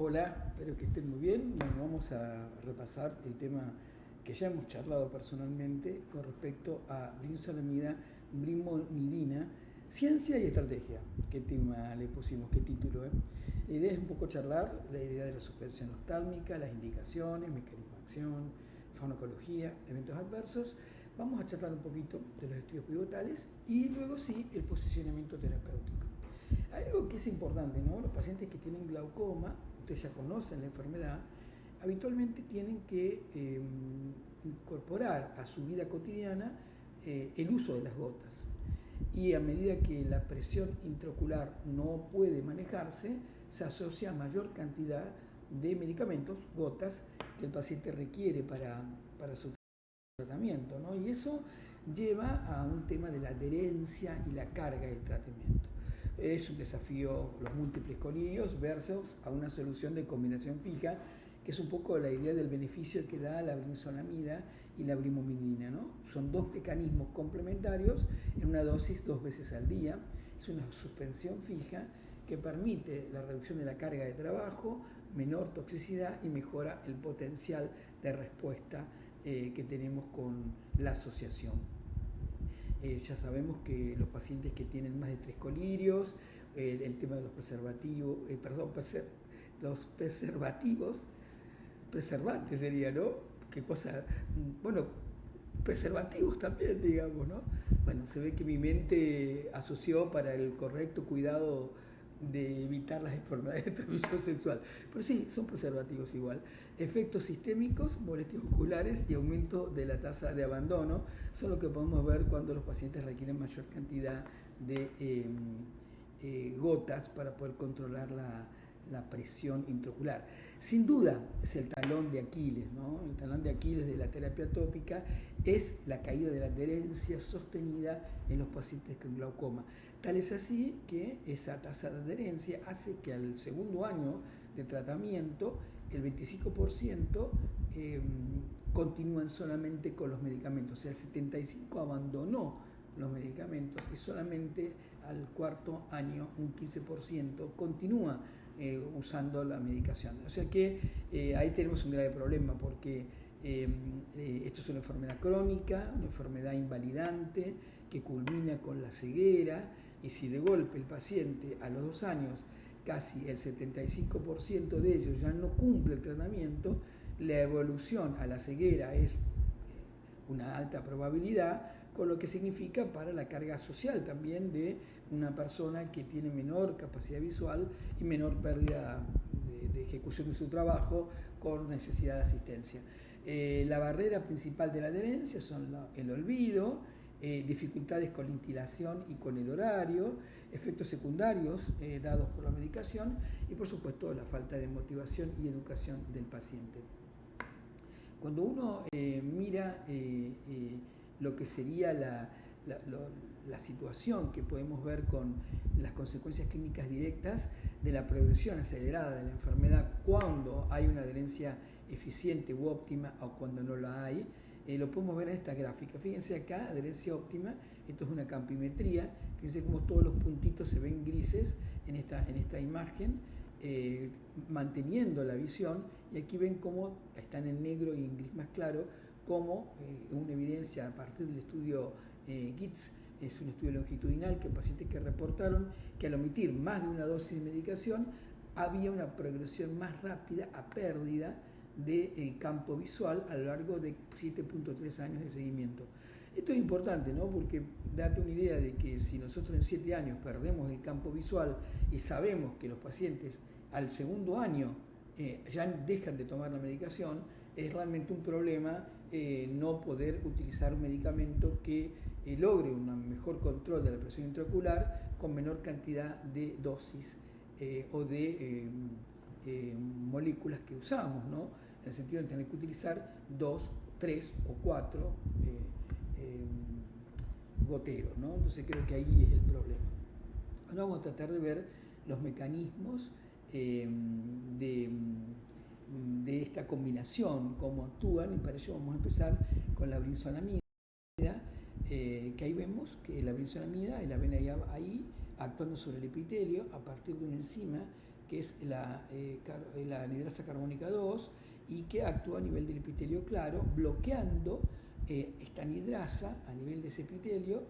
Hola, espero que estén muy bien. Bueno, vamos a repasar el tema que ya hemos charlado personalmente con respecto a brinzolamida, brimonidina, ciencia y estrategia. ¿Qué tema le pusimos? ¿Qué título? La idea es un poco charlar la idea de la suspensión oftálmica, las indicaciones, mecanismo de acción, farmacología, eventos adversos. Vamos a charlar un poquito de los estudios pivotales y luego sí el posicionamiento terapéutico. Hay algo que es importante, ¿no? Los pacientes que tienen glaucoma, ustedes ya conocen la enfermedad, habitualmente tienen que incorporar a su vida cotidiana el uso de las gotas. Y a medida que la presión intraocular no puede manejarse, se asocia a mayor cantidad de medicamentos, gotas, que el paciente requiere para su tratamiento, ¿no? Y eso lleva a un tema de la adherencia y la carga del tratamiento. Es un desafío los múltiples colirios versus a una solución de combinación fija, que es un poco la idea del beneficio que da la brinzolamida y la brimonidina, ¿no? Son dos mecanismos complementarios en una dosis 2 veces al día. Es una suspensión fija que permite la reducción de la carga de trabajo, menor toxicidad y mejora el potencial de respuesta que tenemos con la asociación. Ya sabemos que los pacientes que tienen más de 3 colirios, el tema de los preservativos, los preservantes sería, ¿no? Qué cosa, bueno, preservativos también, digamos, ¿no? Bueno, se ve que mi mente asoció para el correcto cuidado de evitar las enfermedades de transmisión sexual. Pero sí, son preservativos igual. Efectos sistémicos, molestias oculares y aumento de la tasa de abandono son lo que podemos ver cuando los pacientes requieren mayor cantidad de gotas para poder controlar la presión intraocular. Sin duda es el talón de Aquiles, ¿no? El talón de Aquiles de la terapia tópica es la caída de la adherencia sostenida en los pacientes con glaucoma. Tal es así que esa tasa de adherencia hace que al segundo año de tratamiento el 25% continúan solamente con los medicamentos, o sea, el 75% abandonó los medicamentos y solamente al cuarto año un 15% continúa usando la medicación. O sea que ahí tenemos un grave problema porque esto es una enfermedad crónica, una enfermedad invalidante que culmina con la ceguera, y si de golpe el paciente a los 2 años casi el 75% de ellos ya no cumple el tratamiento, la evolución a la ceguera es una alta probabilidad, con lo que significa para la carga social también de una persona que tiene menor capacidad visual y menor pérdida de ejecución de su trabajo con necesidad de asistencia. La barrera principal de la adherencia son el olvido, dificultades con la instilación y con el horario, efectos secundarios dados por la medicación y por supuesto la falta de motivación y educación del paciente. Cuando uno mira lo que sería la situación que podemos ver con las consecuencias clínicas directas de la progresión acelerada de la enfermedad cuando hay una adherencia eficiente u óptima o cuando no la hay, lo podemos ver en esta gráfica. Fíjense acá, adherencia óptima, esto es una campimetría, fíjense cómo todos los puntitos se ven grises en esta imagen, manteniendo la visión, y aquí ven cómo están en negro y en gris más claro, como una evidencia a partir del estudio GITS, es un estudio longitudinal que pacientes que reportaron que al omitir más de una dosis de medicación había una progresión más rápida a pérdida del campo visual a lo largo de 7.3 años de seguimiento. Esto es importante, ¿no? Porque date una idea de que si nosotros en 7 años perdemos el campo visual y sabemos que los pacientes al segundo año ya dejan de tomar la medicación, es realmente un problema no poder utilizar un medicamento que logre un mejor control de la presión intraocular con menor cantidad de dosis o de moléculas que usamos, ¿no? En el sentido de tener que utilizar 2, 3 o 4 goteros, ¿no? Entonces creo que ahí es el problema. Ahora vamos a tratar de ver los mecanismos de esta combinación, cómo actúan, y para ello vamos a empezar con la brinzolamida, que ahí vemos que la brinzolamida es la ven ahí actuando sobre el epitelio a partir de una enzima que es la anidrasa carbónica 2, y que actúa a nivel del epitelio claro, bloqueando esta anidrasa a nivel de ese epitelio.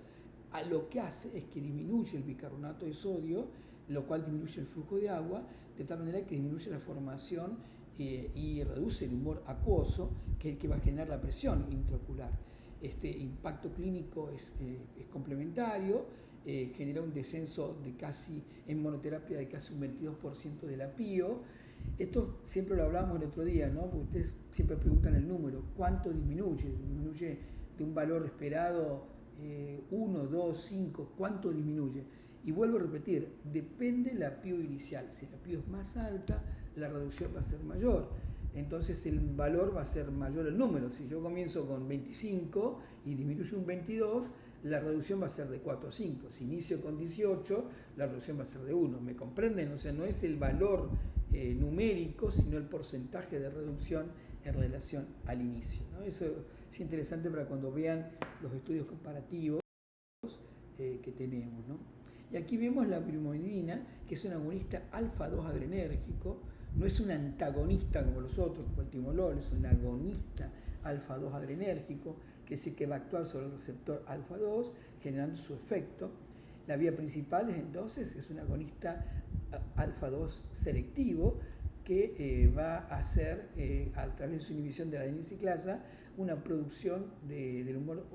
A lo que hace es que disminuye el bicarbonato de sodio, lo cual disminuye el flujo de agua, de tal manera que disminuye la formación y reduce el humor acuoso, que es el que va a generar la presión intraocular. Este impacto clínico es complementario, genera un descenso de casi, en monoterapia, de casi un 22% de la PIO. Esto siempre lo hablábamos el otro día, ¿no? Porque ustedes siempre preguntan el número, ¿cuánto disminuye? Disminuye de un valor esperado 1, 2, 5, ¿cuánto disminuye? Y vuelvo a repetir, depende la PIO inicial. Si la PIO es más alta, la reducción va a ser mayor. Entonces el valor va a ser mayor el número. Si yo comienzo con 25 y disminuyo un 22, la reducción va a ser de 4 a 5. Si inicio con 18, la reducción va a ser de 1. ¿Me comprenden? O sea, no es el valor numérico, sino el porcentaje de reducción en relación al inicio, ¿no? Eso es interesante para cuando vean los estudios comparativos que tenemos, ¿no? Y aquí vemos la brimonidina, que es un agonista alfa-2 adrenérgico. No es un antagonista como los otros, como el timolol, es un agonista alfa-2 adrenérgico, que es el que va a actuar sobre el receptor alfa-2, generando su efecto. La vía principal entonces es un agonista alfa-2 selectivo, que va a hacer, a través de su inhibición de la adenosiclasa, una producción del humor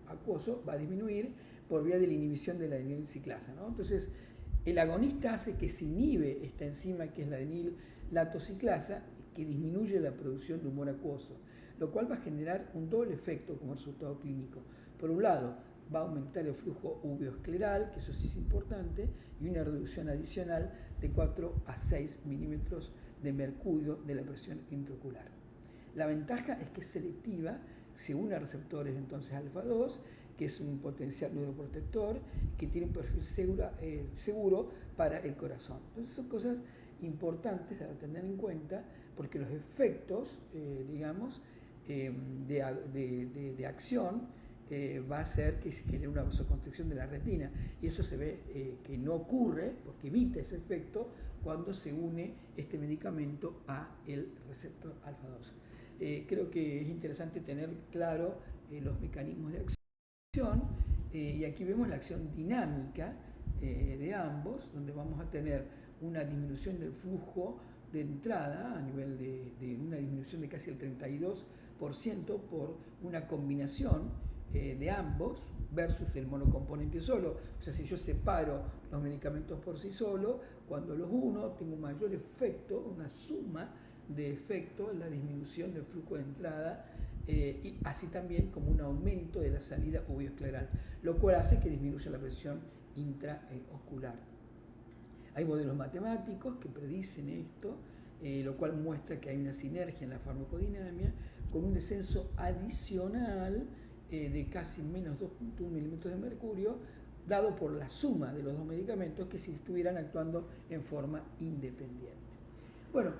acuoso, va a disminuir por vía de la inhibición de la adenosiclasa, ¿no? Entonces, el agonista hace que se inhibe esta enzima, que es la adenil-latociclasa, que disminuye la producción de humor acuoso, lo cual va a generar un doble efecto como resultado clínico. Por un lado, va a aumentar el flujo uveoescleral, que eso sí es importante, y una reducción adicional de 4 a 6 milímetros de mercurio de la presión intraocular. La ventaja es que es selectiva, se une a receptores entonces alfa-2, que es un potencial neuroprotector, que tiene un perfil seguro para el corazón. Entonces son cosas importantes a tener en cuenta, porque los efectos, de acción va a hacer que se genere una vasoconstricción de la retina, y eso se ve que no ocurre, porque evita ese efecto cuando se une este medicamento a el receptor alfa-2. Creo que es interesante tener claro los mecanismos de acción, y aquí vemos la acción dinámica de ambos, donde vamos a tener una disminución del flujo de entrada a nivel de una disminución de casi el 32% por una combinación de ambos versus el monocomponente solo. O sea, si yo separo los medicamentos por sí solo, cuando los uno tengo un mayor efecto, una suma de efecto en la disminución del flujo de entrada, y así también como un aumento de la salida uveoescleral, lo cual hace que disminuya la presión intraocular. Hay modelos matemáticos que predicen esto, lo cual muestra que hay una sinergia en la farmacodinamia, con un descenso adicional de casi menos 2.1 milímetros de mercurio, dado por la suma de los dos medicamentos, que si estuvieran actuando en forma independiente. Bueno,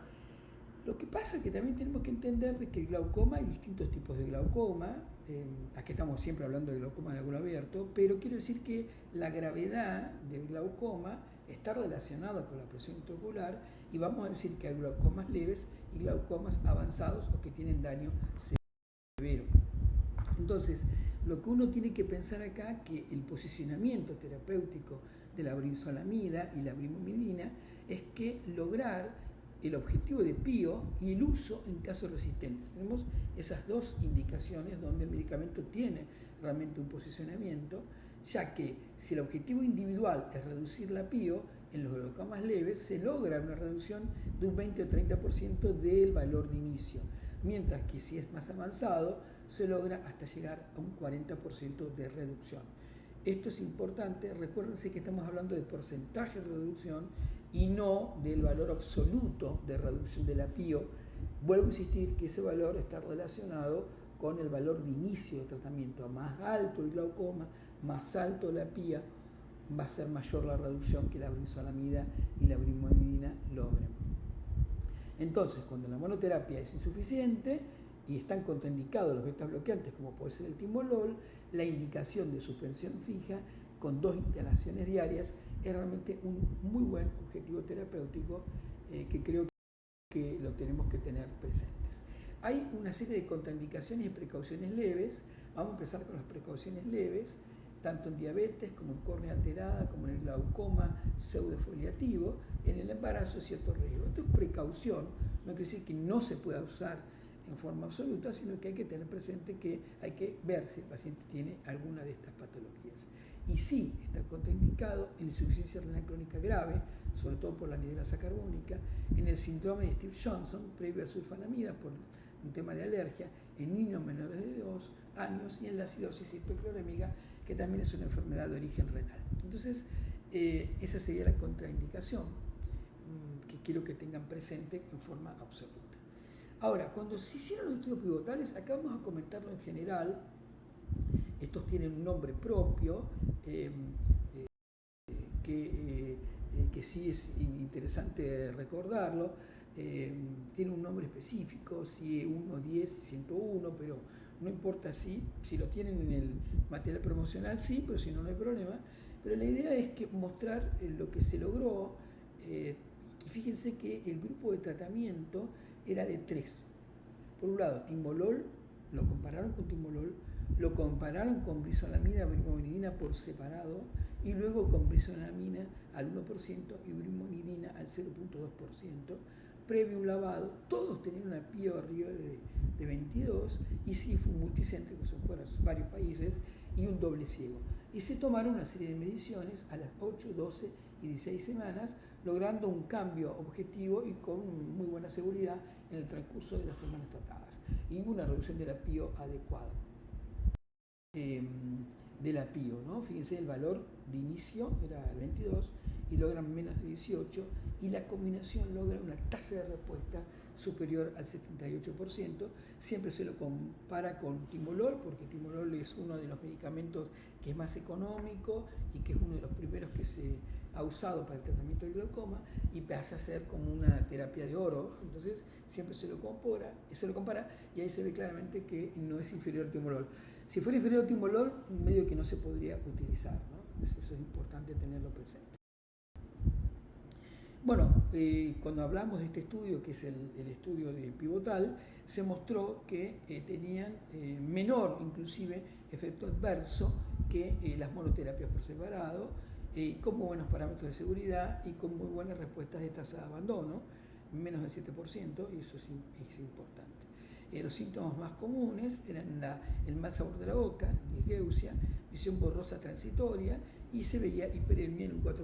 lo que pasa es que también tenemos que entender de que el glaucoma, hay distintos tipos de glaucoma. Aquí estamos siempre hablando de glaucoma de ángulo abierto, pero quiero decir que la gravedad del glaucoma está relacionada con la presión intraocular, y vamos a decir que hay glaucomas leves y glaucomas avanzados o que tienen daño severo. Entonces, lo que uno tiene que pensar acá, que el posicionamiento terapéutico de la brinzolamida y la brimonidina es que lograr el objetivo de PIO y el uso en casos resistentes. Tenemos esas dos indicaciones donde el medicamento tiene realmente un posicionamiento, ya que si el objetivo individual es reducir la PIO, en los glaucomas leves se logra una reducción de un 20 o 30% del valor de inicio, mientras que si es más avanzado se logra hasta llegar a un 40% de reducción. Esto es importante, recuérdense que estamos hablando de porcentaje de reducción y no del valor absoluto de reducción de la PIO. Vuelvo a insistir que ese valor está relacionado con el valor de inicio de tratamiento. A más alto el glaucoma, más alto la PIA, va a ser mayor la reducción que la brinzolamida y la brimonidina logran. Entonces, cuando la monoterapia es insuficiente y están contraindicados los beta bloqueantes, como puede ser el timolol, la indicación de suspensión fija con 2 instalaciones diarias es realmente un muy buen objetivo terapéutico que creo que lo tenemos que tener presentes. Hay una serie de contraindicaciones y precauciones leves. Vamos a empezar con las precauciones leves, tanto en diabetes como en córnea alterada, como en el glaucoma pseudofoliativo. En el embarazo cierto riesgo. Esto es precaución, no quiere decir que no se pueda usar en forma absoluta, sino que hay que tener presente que hay que ver si el paciente tiene alguna de estas patologías. Y sí, está contraindicado en la insuficiencia renal crónica grave, sobre todo por la anhidrasa carbónica, en el síndrome de Stevens-Johnson, previo a sulfonamida por un tema de alergia, en niños menores de 2 años y en la acidosis hiperclorémica, que también es una enfermedad de origen renal. Entonces, esa sería la contraindicación que quiero que tengan presente en forma absoluta. Ahora, cuando se hicieron los estudios pivotales, acá vamos a comentarlo en general. Estos tienen un nombre propio, que sí es interesante recordarlo. Tiene un nombre específico, CIE1, 10 y 101, pero no importa si lo tienen en el material promocional, sí, pero si no, no hay problema. Pero la idea es que mostrar lo que se logró. Y fíjense que el grupo de tratamiento era de 3. Por un lado, timolol, lo compararon con timolol, lo compararon con brisolamida, brimominidina por separado, y luego con brisolamina al 1% y brimonidina al 0.2%, previo un lavado. Todos tenían una PIO arriba de 22, y sí fue un multicéntrico, son varios países, y un doble ciego. Y se tomaron una serie de mediciones a las 8, 12 y 16 semanas, logrando un cambio objetivo y con muy buena seguridad en el transcurso de las semanas tratadas, y una reducción de la PIO adecuada. De la PIO, ¿no? Fíjense, el valor de inicio era 22 y logran menos de 18, y la combinación logra una tasa de respuesta superior al 78%. Siempre se lo compara con timolol, porque timolol es uno de los medicamentos que es más económico y que es uno de los primeros que se ha usado para el tratamiento del glaucoma, y pasa a ser como una terapia de oro. Entonces siempre se lo compara, y ahí se ve claramente que no es inferior al timolol. Si fuera inferior al timolol, medio que no se podría utilizar, ¿no? Eso es importante tenerlo presente. Bueno, cuando hablamos de este estudio, que es el estudio de pivotal, se mostró que tenían menor, inclusive, efecto adverso que las monoterapias por separado, con muy buenos parámetros de seguridad y con muy buenas respuestas de tasa de abandono, menos del 7%, y eso es importante. Los síntomas más comunes eran el mal sabor de la boca, disgeusia, visión borrosa transitoria, y se veía hiperemia en un 4%.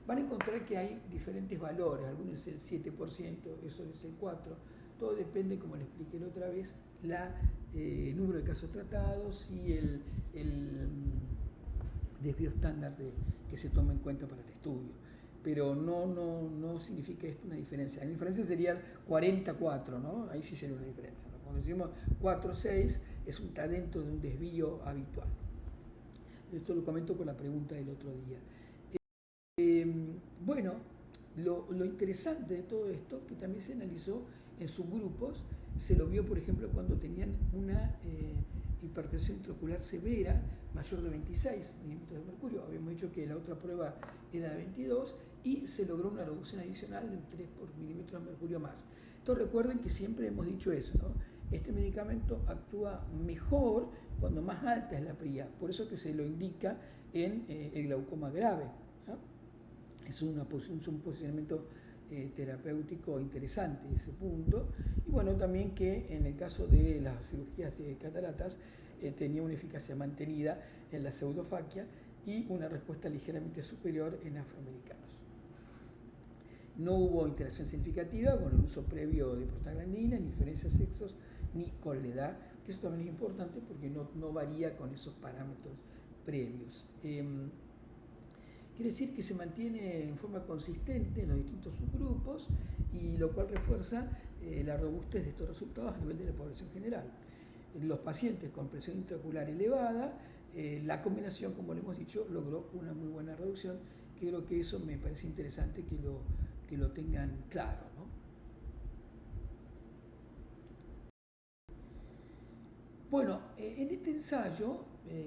Van a encontrar que hay diferentes valores, algunos es el 7%, eso es el 4%, todo depende, como les expliqué la otra vez, el número de casos tratados y el desvío estándar que se toma en cuenta para el estudio. Pero no significa esto una diferencia. La diferencia sería 44, ¿no? Ahí sí sería una diferencia, ¿no? Cuando decimos 4-6, está dentro de un desvío habitual. Esto lo comento por la pregunta del otro día. Bueno, lo interesante de todo esto, que también se analizó en subgrupos, se lo vio, por ejemplo, cuando tenían una hipertensión intraocular severa, mayor de 26 milímetros de mercurio. Habíamos dicho que la otra prueba era de 22, y se logró una reducción adicional del 3 por milímetros de mercurio más. Entonces recuerden que siempre hemos dicho eso, ¿no? Este medicamento actúa mejor cuando más alta es la PRIA, por eso que se lo indica en el glaucoma grave, ¿no? Es un posicionamiento terapéutico interesante ese punto. Y bueno, también que en el caso de las cirugías de cataratas tenía una eficacia mantenida en la pseudofaquia y una respuesta ligeramente superior en afroamericanos. No hubo interacción significativa con el uso previo de prostaglandina, ni diferencias de sexos, ni con la edad, que eso también es importante porque no varía con esos parámetros previos. Quiere decir que se mantiene en forma consistente en los distintos subgrupos, y lo cual refuerza la robustez de estos resultados a nivel de la población general. Los pacientes con presión intraocular elevada, la combinación, como le hemos dicho, logró una muy buena reducción, que creo que eso me parece interesante que lo tengan claro, ¿no? Bueno, en este ensayo,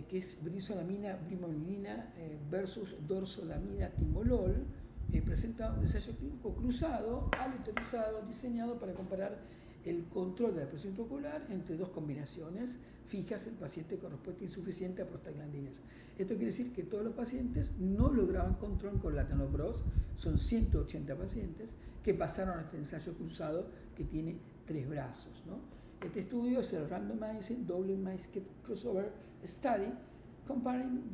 que es brisolamina, brimominidina versus dorzolamina, timolol, presenta un ensayo clínico cruzado, aleatorizado, diseñado para comparar el control de la presión intraocular entre dos combinaciones fijas en pacientes con respuesta insuficiente a prostaglandinas. Esto quiere decir que todos los pacientes no lograban control con latanoprost, son 180 pacientes que pasaron a este ensayo cruzado que tiene 3 brazos, ¿no? Este estudio es el Randomized Double Masked Crossover Study comparing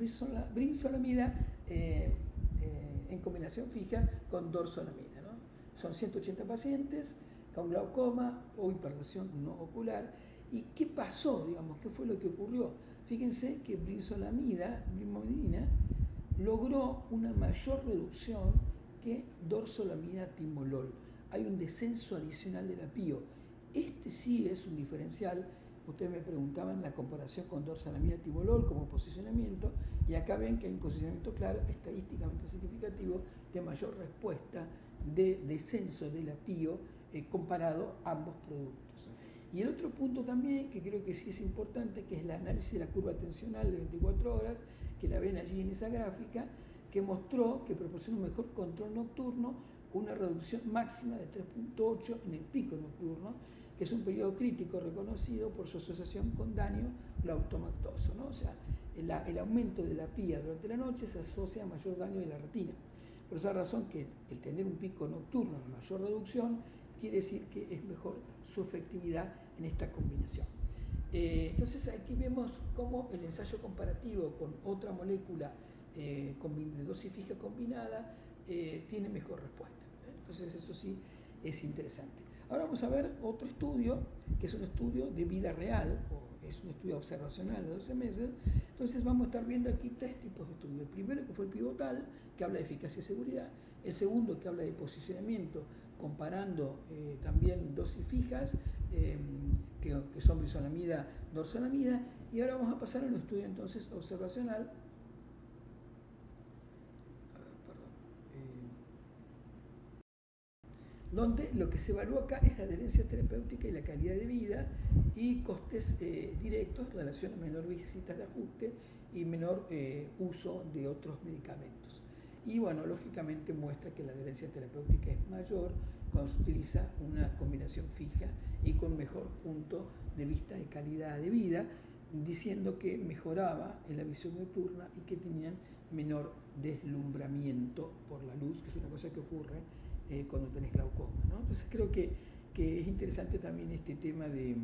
brinzolamida en combinación fija con dorzolamida, ¿no? Son 180 pacientes con glaucoma o hipertensión no ocular. ¿Y qué pasó? Digamos, ¿qué fue lo que ocurrió? Fíjense que brinzolamida logró una mayor reducción que dorzolamida timolol. Hay un descenso adicional de la PIO. Este sí es un diferencial. Ustedes me preguntaban la comparación con dorzolamida timolol como posicionamiento, y acá ven que hay un posicionamiento claro, estadísticamente significativo, de mayor respuesta de descenso de la PIO comparado a ambos productos. Y el otro punto también, que creo que sí es importante, que es el análisis de la curva tensional de 24 horas, que la ven allí en esa gráfica, que mostró que proporciona un mejor control nocturno con una reducción máxima de 3.8 en el pico nocturno, que es un periodo crítico reconocido por su asociación con daño glaucomatoso, ¿no? O sea, el aumento de la PIA durante la noche se asocia a mayor daño de la retina. Por esa razón que el tener un pico nocturno de mayor reducción quiere decir que es mejor su efectividad en esta combinación. Entonces aquí vemos cómo el ensayo comparativo con otra molécula de dosis fija combinada tiene mejor respuesta. Entonces eso sí es interesante. Ahora vamos a ver otro estudio, que es un estudio de vida real, o es un estudio observacional de 12 meses. Entonces vamos a estar viendo aquí 3 tipos de estudios. El primero, que fue el pivotal, que habla de eficacia y seguridad. El segundo, que habla de posicionamiento, comparando también dosis fijas, que son brinzolamida, dorzolamida. Y ahora vamos a pasar a un estudio entonces observacional, donde lo que se evalúa acá es la adherencia terapéutica y la calidad de vida y costes directos, relación a menor visitas de ajuste y menor uso de otros medicamentos. Y bueno, lógicamente muestra que la adherencia terapéutica es mayor cuando se utiliza una combinación fija y con mejor punto de vista de calidad de vida, diciendo que mejoraba en la visión nocturna y que tenían menor deslumbramiento por la luz, que es una cosa que ocurre cuando tenés glaucoma, ¿no? Entonces creo que es interesante también este tema de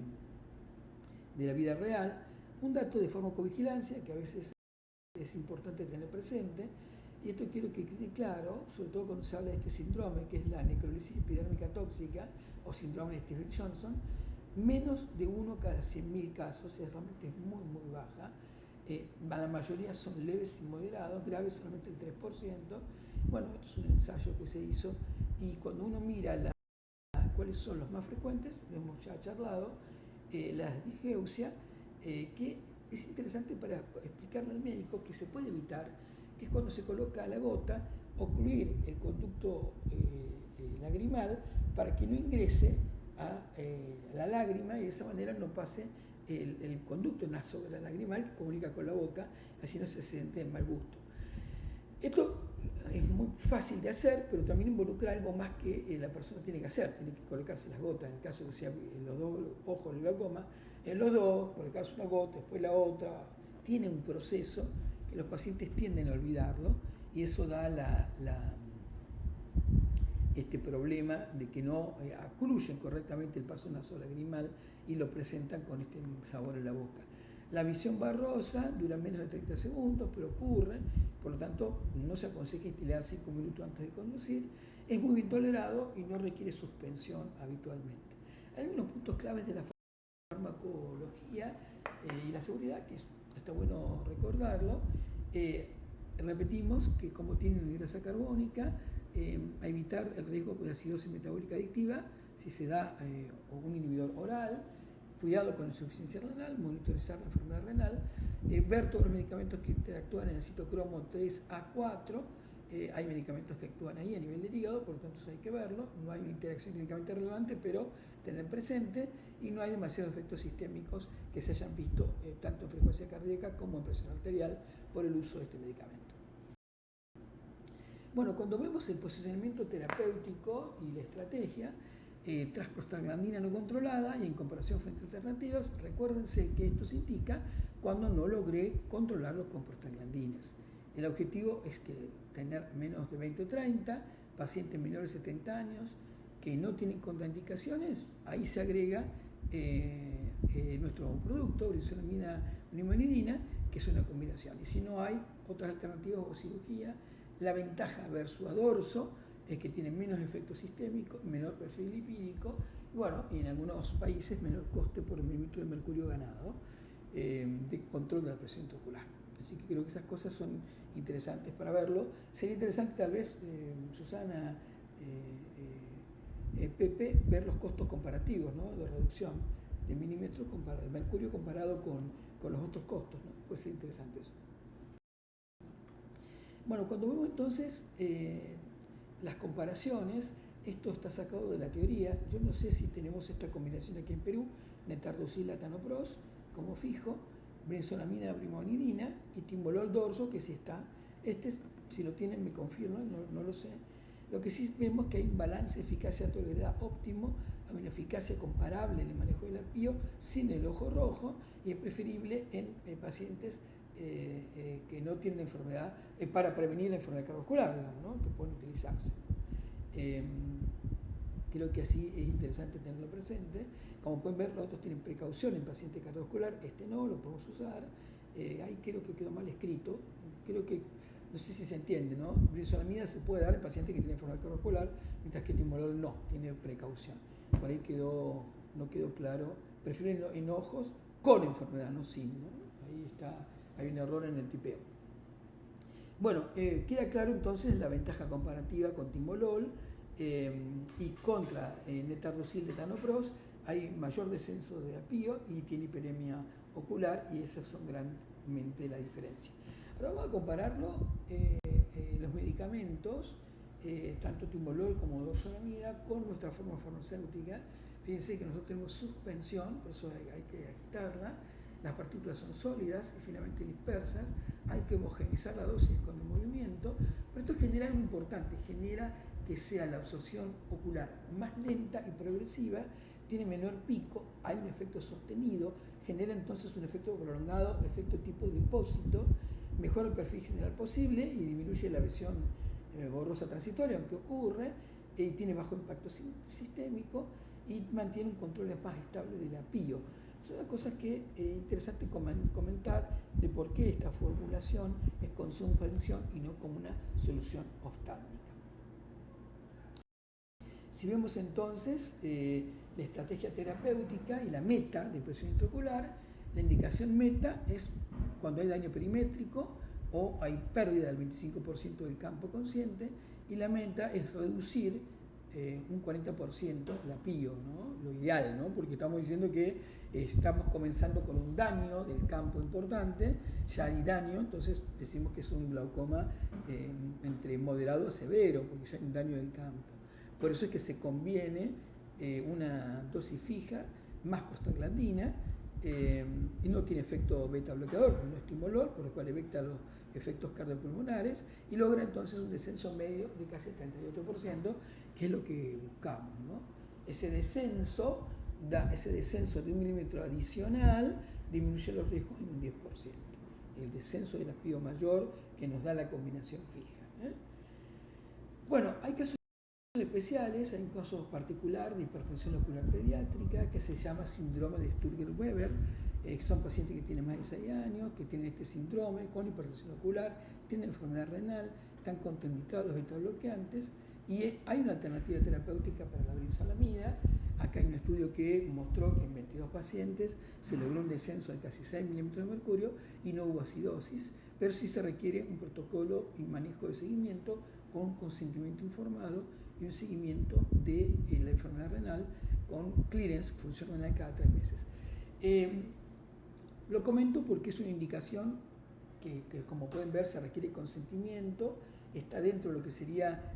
la vida real. Un dato de farmacovigilancia que a veces es importante tener presente, y esto quiero que quede claro, sobre todo cuando se habla de este síndrome, que es la necrólisis epidérmica tóxica o síndrome de Stevens-Johnson, menos de 1 cada 100.000 casos, es realmente muy, muy baja. La mayoría son leves y moderados, graves solamente el 3%. Bueno, esto es un ensayo que se hizo, y cuando uno mira cuáles son los más frecuentes, lo hemos ya charlado, la disgeusia, que es interesante para explicarle al médico que se puede evitar, que es cuando se coloca la gota, ocluir el conducto lagrimal para que no ingrese a la lágrima y de esa manera no pase el conducto nasoglagrimal que comunica con la boca, así no se siente el mal gusto. Esto es muy fácil de hacer, pero también involucra algo más que la persona tiene que hacer. Tiene que colocarse las gotas, en el caso de que sea en los dos ojos del glaucoma, en los dos, colocarse una gota, después la otra. Tiene un proceso que los pacientes tienden a olvidarlo, y eso da este problema de que no ocluyen correctamente el paso nasolagrimal y lo presentan con este sabor en la boca. La visión borrosa dura menos de 30 segundos, pero ocurre, por lo tanto no se aconseja instilar 5 minutos antes de conducir, es muy bien tolerado y no requiere suspensión habitualmente. Hay unos puntos claves de la farmacología y la seguridad, que está bueno recordarlo. Repetimos que como tienen grasa carbónica, a evitar el riesgo de acidosis metabólica adictiva si se da un inhibidor oral, cuidado con la insuficiencia renal, monitorizar la enfermedad renal, ver todos los medicamentos que interactúan en el citocromo 3A4, hay medicamentos que actúan ahí a nivel del hígado, por lo tanto eso hay que verlo, no hay una interacción clínicamente relevante, pero tener presente, y no hay demasiados efectos sistémicos que se hayan visto tanto en frecuencia cardíaca como en presión arterial por el uso de este medicamento. Bueno, cuando vemos el posicionamiento terapéutico y la estrategia, tras prostaglandina no controlada y en comparación frente a alternativas, recuérdense que esto se indica cuando no logré controlarlo con prostaglandinas. El objetivo es que tener menos de 20 o 30, pacientes menores de 70 años que no tienen contraindicaciones, ahí se agrega nuestro producto, brinzolamida brimonidina, que es una combinación. Y si no hay otras alternativas o cirugía, la ventaja versus adorso es que tiene menos efecto sistémico, menor perfil lipídico, y bueno, y en algunos países menor coste por milímetro de mercurio ganado, de control de la presión intraocular. Así que creo que esas cosas son interesantes para verlo. Sería interesante tal vez, Susana, Pepe, ver los costos comparativos, ¿no?, de reducción de milímetros de mercurio comparado con los otros costos, ¿no? Puede ser interesante eso. Bueno, cuando vemos entonces las comparaciones, esto está sacado de la teoría. Yo no sé si tenemos esta combinación aquí en Perú, netardocil latanoprost como fijo, brinzolamida brimonidina y timbolol dorso, que sí está. Si lo tienen me confirman, no lo sé. Lo que sí vemos que hay un balance eficacia-tolerabilidad óptimo, aminoeficacia comparable en el manejo del apio sin el ojo rojo, y es preferible en pacientes que no tienen enfermedad, para prevenir la enfermedad cardiovascular, digamos, ¿no?, que pueden utilizarse. Creo que así es interesante tenerlo presente. Como pueden ver, los otros tienen precaución en paciente cardiovascular, este no, lo podemos usar. Ahí creo que quedó mal escrito, creo que, no sé si se entiende, ¿no? Brinzolamida se puede dar en pacientes que tienen enfermedad cardiovascular, mientras que timolol no, tiene precaución. Por ahí no quedó claro. Prefiero en ojos con enfermedad, no sin, ¿no? Ahí está, hay un error en el tipeo. Bueno, queda claro entonces la ventaja comparativa con timolol y contra netardocil latanoprost. Hay mayor descenso de apio y tiene hiperemia ocular, y esas son grandemente la diferencia. Ahora vamos a compararlo, los medicamentos, tanto timolol como dorzolamida, con nuestra forma farmacéutica. Fíjense que nosotros tenemos suspensión, por eso hay que agitarla. Las partículas son sólidas y finamente dispersas. Hay que homogeneizar la dosis con el movimiento, pero esto genera algo importante, genera que sea la absorción ocular más lenta y progresiva, tiene menor pico, hay un efecto sostenido, genera entonces un efecto prolongado, efecto tipo depósito, mejora el perfil general posible y disminuye la visión borrosa transitoria, aunque ocurre, y tiene bajo impacto sistémico y mantiene un control más estable del apio. Son las cosas que es interesante comentar de por qué esta formulación es con suspensión y no como una solución oftálmica. Si vemos entonces la estrategia terapéutica y la meta de presión intraocular, la indicación meta es cuando hay daño perimétrico o hay pérdida del 25% del campo consciente, y la meta es reducir un 40% el apio, ¿no?, lo ideal, ¿no?, porque estamos diciendo que estamos comenzando con un daño del campo importante, ya hay daño, entonces decimos que es un glaucoma entre moderado a severo, porque ya hay un daño del campo. Por eso es que se conviene una dosis fija más prostaglandina, y no tiene efecto beta bloqueador, no es timolol, por lo cual evita los efectos cardiopulmonares y logra entonces un descenso medio de casi el 38%, que es lo que buscamos, ¿no? Ese descenso de 1 milímetro adicional disminuye los riesgos en un 10%. El descenso del apio mayor que nos da la combinación fija. Bueno, hay casos especiales, hay un caso particular de hipertensión ocular pediátrica que se llama síndrome de Sturger-Weber. Son pacientes que tienen más de 6 años, que tienen este síndrome con hipertensión ocular, tienen enfermedad renal, están contraindicados los beta-bloqueantes, y hay una alternativa terapéutica para la brinzolamida. Acá hay un estudio que mostró que en 22 pacientes se logró un descenso de casi 6 milímetros de mercurio y no hubo acidosis, pero sí se requiere un protocolo y manejo de seguimiento con consentimiento informado y un seguimiento de la enfermedad renal con clearance, función renal cada 3 meses. Lo comento porque es una indicación que, como pueden ver, se requiere consentimiento, está dentro de lo que sería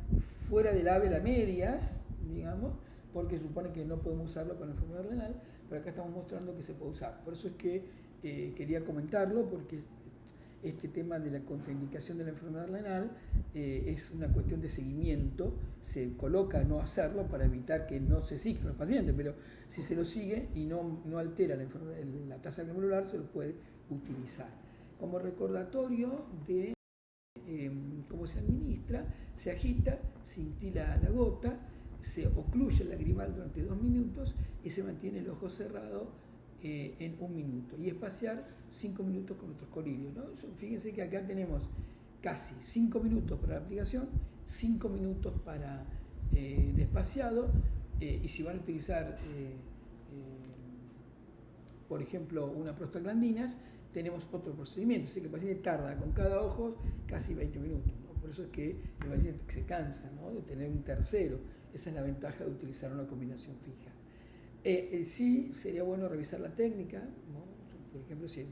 fuera del AVE a medias, digamos, porque supone que no podemos usarlo con la enfermedad renal, pero acá estamos mostrando que se puede usar. Por eso es que quería comentarlo, porque este tema de la contraindicación de la enfermedad renal es una cuestión de seguimiento, se coloca no hacerlo para evitar que no se siga los pacientes, pero si se lo sigue y no altera la tasa glomerular, se lo puede utilizar. Como recordatorio de cómo se administra, se agita, se intila la gota, se ocluye el lagrimal durante 2 minutos y se mantiene el ojo cerrado en 1 minuto y espaciar 5 minutos con otros colirios, ¿no? Fíjense que acá tenemos casi 5 minutos para la aplicación, 5 minutos para de espaciado, y si van a utilizar por ejemplo una prostaglandinas, tenemos otro procedimiento, así que el paciente tarda con cada ojo casi 20 minutos, ¿no? Por eso es que el paciente se cansa, ¿no?, de tener un tercero. Esa es la ventaja de utilizar una combinación fija. Sí, sería bueno revisar la técnica, ¿no? Por ejemplo, si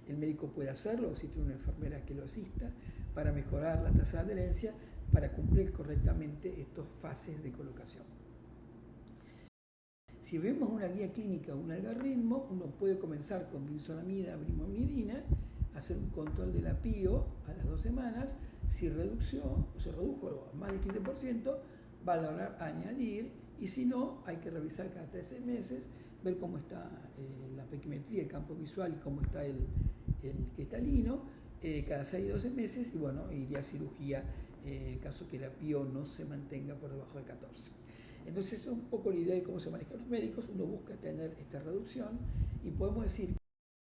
el médico puede hacerlo o si tiene una enfermera que lo asista para mejorar la tasa de adherencia, para cumplir correctamente estas fases de colocación. Si vemos una guía clínica o un algoritmo, uno puede comenzar con brinzolamida, brivamidina, hacer un control de la PIO a las 2 semanas. Si se redujo a más del 15%, valorar añadir, y si no, hay que revisar cada 13 meses, ver cómo está la pequimetría, el campo visual y cómo está el cristalino, cada 6 y 12 meses, y bueno, iría a cirugía en el caso que la PIO no se mantenga por debajo de 14. Entonces, es un poco la idea de cómo se manejan los médicos. Uno busca tener esta reducción y podemos decir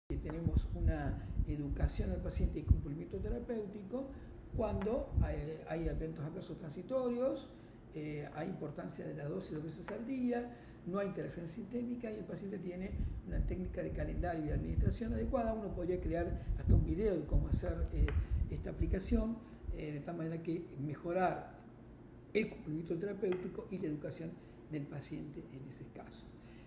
que tenemos una educación al paciente y cumplimiento terapéutico cuando hay eventos adversos transitorios, hay importancia de la dosis 2 veces al día, no hay interacción sistémica y el paciente tiene una técnica de calendario y administración adecuada. Uno podría crear hasta un video de cómo hacer esta aplicación, de tal manera que mejorar el cumplimiento terapéutico y la educación del paciente en ese caso.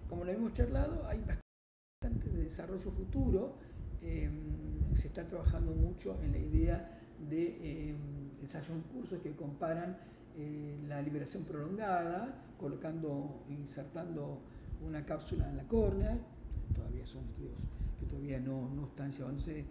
Como lo hemos charlado, hay bastante de desarrollo futuro. Se está trabajando mucho en la idea de ensayos cursos que comparan la liberación prolongada, insertando una cápsula en la córnea. Todavía son estudios que todavía no están llevándose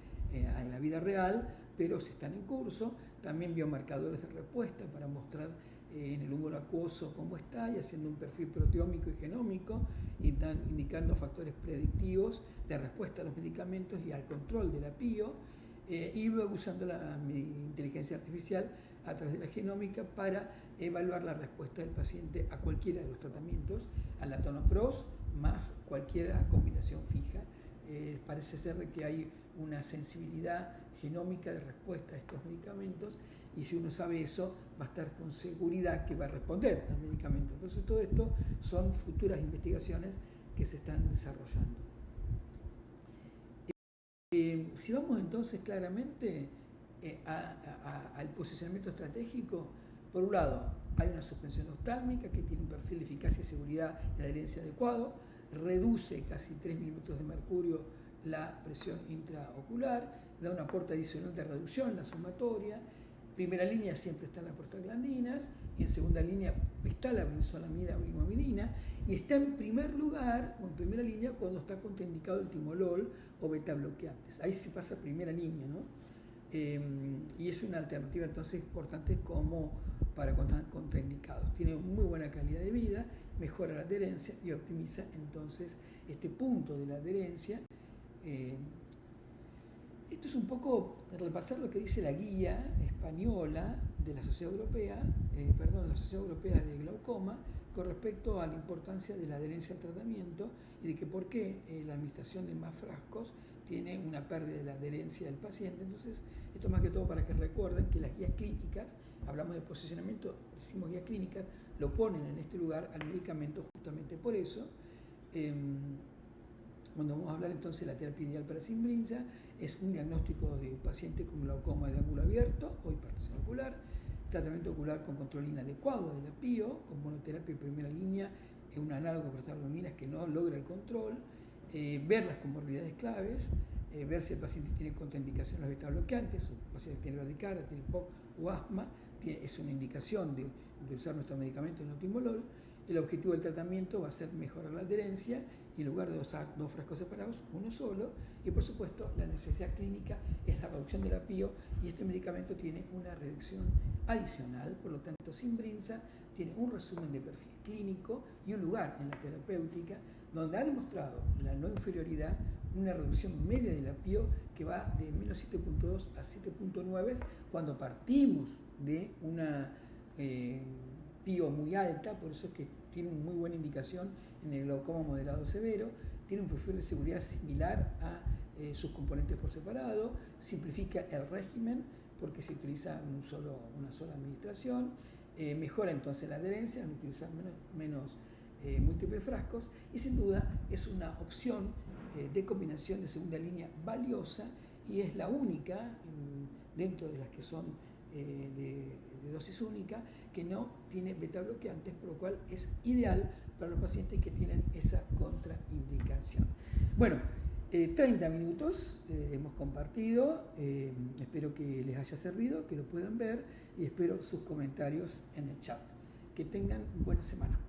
a la vida real, pero se están en curso. También biomarcadores de respuesta para mostrar en el humor acuoso cómo está, y haciendo un perfil proteómico y genómico, indicando factores predictivos de respuesta a los medicamentos y al control de la PIO, y luego usando la inteligencia artificial a través de la genómica para evaluar la respuesta del paciente a cualquiera de los tratamientos, a la tonopros más cualquier combinación fija. Parece ser que hay una sensibilidad genómica de respuesta a estos medicamentos, y si uno sabe eso, va a estar con seguridad que va a responder al medicamento. Entonces, todo esto son futuras investigaciones que se están desarrollando. Si vamos entonces claramente al posicionamiento estratégico, por un lado, hay una suspensión oftálmica que tiene un perfil de eficacia, seguridad y adherencia adecuado, reduce casi 3 milímetros de mercurio la presión intraocular, da un aporte adicional de reducción, la sumatoria. Primera línea siempre están las prostaglandinas, y en segunda línea está la brinzolamida o brivamidina, y está en primer lugar o en primera línea cuando está contraindicado el timolol o beta bloqueantes. Ahí se pasa a primera línea, ¿no? Y es una alternativa entonces importante como para contraindicados. Tiene muy buena calidad de vida, mejora la adherencia y optimiza entonces este punto de la adherencia. Esto es un poco repasar lo que dice la guía española de la Sociedad Europea, la Sociedad Europea de Glaucoma, con respecto a la importancia de la adherencia al tratamiento y de que por qué la administración de más frascos tiene una pérdida de la adherencia del paciente. Entonces, esto más que todo para que recuerden que las guías clínicas, hablamos de posicionamiento, decimos guías clínicas, lo ponen en este lugar al medicamento justamente por eso. Cuando vamos a hablar entonces de la terapia ideal para Simbrinza, es un diagnóstico de un paciente con glaucoma de ángulo abierto o hipertensión ocular, tratamiento ocular con control inadecuado de la PIO, con monoterapia en primera línea, un análogo de prostaglandinas que no logra el control, ver las comorbilidades claves, ver si el paciente tiene contraindicación a los beta bloqueantes, o el paciente tiene bradicardia, tiene POC o asma, es una indicación de usar nuestro medicamento inotimolol, El objetivo del tratamiento va a ser mejorar la adherencia y en lugar de usar 2 frascos separados, uno solo. Y por supuesto, la necesidad clínica es la reducción del apio y este medicamento tiene una reducción adicional. Por lo tanto, Simbrinza tiene un resumen de perfil clínico y un lugar en la terapéutica donde ha demostrado la no inferioridad, una reducción media del apio que va de menos 7.2 a 7.9 cuando partimos de una PIO muy alta, por eso es que tiene una muy buena indicación en el glaucoma moderado severo, tiene un perfil de seguridad similar a sus componentes por separado, simplifica el régimen porque se utiliza una sola administración, mejora entonces la adherencia al utilizar menos múltiples frascos y sin duda es una opción de combinación de segunda línea valiosa y es la única dentro de las que son de dosis única que no tiene beta bloqueantes, por lo cual es ideal para los pacientes que tienen esa contraindicación. Bueno, 30 minutos hemos compartido, espero que les haya servido, que lo puedan ver y espero sus comentarios en el chat. Que tengan buena semana.